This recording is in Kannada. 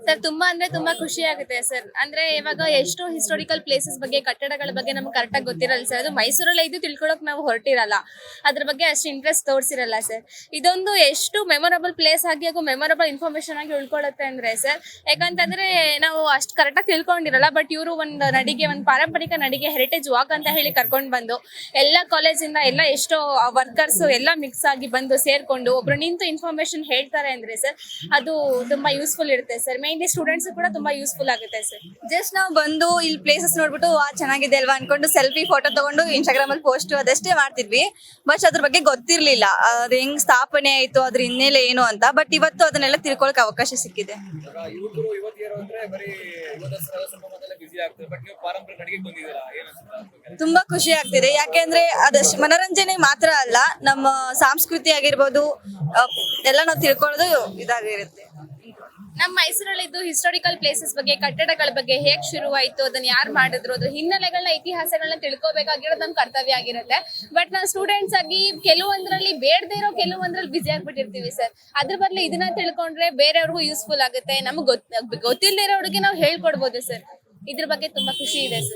ಸರ್ ತುಂಬಾ ಅಂದ್ರೆ ತುಂಬಾ ಖುಷಿ ಆಗುತ್ತೆ ಸರ್. ಅಂದ್ರೆ ಇವಾಗ ಎಷ್ಟೋ ಹಿಸ್ಟೋರಿಕಲ್ ಪ್ಲೇಸಸ್ ಬಗ್ಗೆ ಕಟ್ಟಡಗಳ ಬಗ್ಗೆ ನಮ್ಗೆ ಕರೆಕ್ಟ್ ಆಗಿ ಗೊತ್ತಿರಲ್ಲ ಸರ್. ಅದು ಮೈಸೂರಲ್ಲೇ ಇದು ತಿಳ್ಕೊಳಕ್ ನಾವು ಹೊರಟಿರಲ್ಲ, ಅದ್ರ ಬಗ್ಗೆ ಅಷ್ಟು ಇಂಟ್ರೆಸ್ಟ್ ತೋರಿಸಿರಲ್ಲ ಸರ್. ಇದೊಂದು ಎಷ್ಟು ಮೆಮೊರಬಲ್ ಪ್ಲೇಸ್ ಆಗಿ ಹಾಗೂ ಮೆಮೊರಬಲ್ ಇನ್ಫಾರ್ಮೇಶನ್ ಆಗಿ ಉಳ್ಕೊಳ್ಳುತ್ತೆ ಅಂದ್ರೆ ಸರ್, ಯಾಕಂತಂದ್ರೆ ನಾವು ಅಷ್ಟು ಕರೆಕ್ಟ್ ಆಗಿ ತಿಳ್ಕೊಂಡಿರಲ್ಲ. ಬಟ್ ಇವರು ಒಂದು ನಡಿಗೆ, ಒಂದು ಪಾರಂಪರಿಕ ನಡಿಗೆ ಹೆರಿಟೇಜ್ ವಾಕ್ ಅಂತ ಹೇಳಿ ಕರ್ಕೊಂಡು ಬಂದು ಎಲ್ಲ ಕಾಲೇಜಿಂದ ಎಲ್ಲ ಎಷ್ಟೋ ವರ್ಕರ್ಸ್ ಎಲ್ಲ ಮಿಕ್ಸ್ ಆಗಿ ಬಂದು ಸೇರ್ಕೊಂಡು ಒಬ್ರು ನಿಂತು ಇನ್ಫಾರ್ಮೇಶನ್ ಹೇಳ್ತಾರೆ ಅಂದ್ರೆ ಸರ್, ಅದು ತುಂಬಾ ಯೂಸ್ಫುಲ್ ಇರುತ್ತೆ ಸರ್. ಮೇನ್ಲಿ ಸ್ಟೂಡೆಂಟ್ಸ್ ಕೂಡ ತುಂಬಾ ಯೂಸ್ಫುಲ್ ಆಗುತ್ತೆ ಸರ್. ಜಸ್ಟ್ ನಾವು ಬಂದು ಇಲ್ಲಿ ಪ್ಲೇಸಸ್ ನೋಡ್ಬಿಟ್ಟು ಚೆನ್ನಾಗಿದೆ ಅಲ್ವಾ ಅನ್ಕೊಂಡು ಸೆಲ್ಫಿ ಫೋಟೋ ತಗೊಂಡು ಇನ್ಸ್ಟಾಗ್ರಾಮ್ ಅಲ್ಲಿ ಪೋಸ್ಟ್ ಅದಷ್ಟೇ ಮಾಡ್ತಿದ್ವಿ. ಬಟ್ ಅದ್ರ ಬಗ್ಗೆ ಗೊತ್ತಿರ್ಲಿಲ್ಲ, ಅದು ಹೆಂಗ್ ಸ್ಥಾಪನೆ ಆಯ್ತು, ಅದ್ರ ಹಿನ್ನೆಲೆ ಏನು ಅಂತ. ಬಟ್ ಇವತ್ತು ಅದನ್ನೆಲ್ಲ ತಿಳ್ಕೊಳಕ್ ಅವಕಾಶ ಸಿಕ್ಕಿದೆ. ಯುವಕರು ಯುವತಿಯರು ಅಂದ್ರೆ ಬರೀ ಯುವ ದಸರಾ ಸಂಭ್ರಮದಲ್ಲೇ ಬಿಸಿ ಆಗ್ತಾರೆ. ಬಟ್ ನೀವು ಪಾರಂಪರಿಕ ನಡಿಗೆ ಬಂದಿದ್ದೀರಾ, ಏನ್ ಅನ್ಸುತ್ತೆ? ತುಂಬಾ ಖುಷಿ ಆಗ್ತಿದೆ, ಯಾಕೆಂದ್ರೆ ಅದಷ್ಟು ಮನೋರಂಜನೆ ಮಾತ್ರ ಅಲ್ಲ, ನಮ್ಮ ಸಂಸ್ಕೃತಿ ಆಗಿರ್ಬೋದು ಎಲ್ಲ ನಾವು ತಿಳ್ಕೊಳ್ಳೋದು ಇದಾಗಿರುತ್ತೆ. ನಮ್ಮ ಮೈಸೂರಲ್ಲಿ ಇದ್ದು ಹಿಸ್ಟಾರಿಕಲ್ ಪ್ಲೇಸಸ್ ಬಗ್ಗೆ, ಕಟ್ಟಡಗಳ ಬಗ್ಗೆ ಹೇಗ್ ಶುರುವಾಯ್ತು, ಅದನ್ನ ಯಾರು ಮಾಡಿದ್ರು, ಅದ್ರ ಹಿನ್ನೆಲೆಗಳನ್ನ, ಇತಿಹಾಸಗಳನ್ನ ತಿಳ್ಕೊಬೇಕಾಗಿರೋದು ನಮ್ಮ ಕರ್ತವ್ಯ ಆಗಿರುತ್ತೆ. ಬಟ್ ನಾವು ಸ್ಟೂಡೆಂಟ್ಸ್ ಆಗಿ ಕೆಲವೊಂದ್ರಲ್ಲಿ ಬೇಡದೇ ಇರೋ ಕೆಲವೊಂದ್ರಲ್ಲಿ ಬಿಸಿ ಆಗ್ಬಿಟ್ಟಿರ್ತೀವಿ ಸರ್. ಅದ್ರ ಬದಲು ಇದನ್ನ ತಿಳ್ಕೊಂಡ್ರೆ ಬೇರೆಯವ್ರಿಗೂ ಯೂಸ್ಫುಲ್ ಆಗುತ್ತೆ. ನಮ್ಗೆ ಗೊತ್ತಿಲ್ಲದೆ ಇರೋರಿಗೆ ನಾವು ಹೇಳ್ಕೊಡ್ಬೋದು ಸರ್. ಇದ್ರ ಬಗ್ಗೆ ತುಂಬಾ ಖುಷಿ ಇದೆ ಸರ್.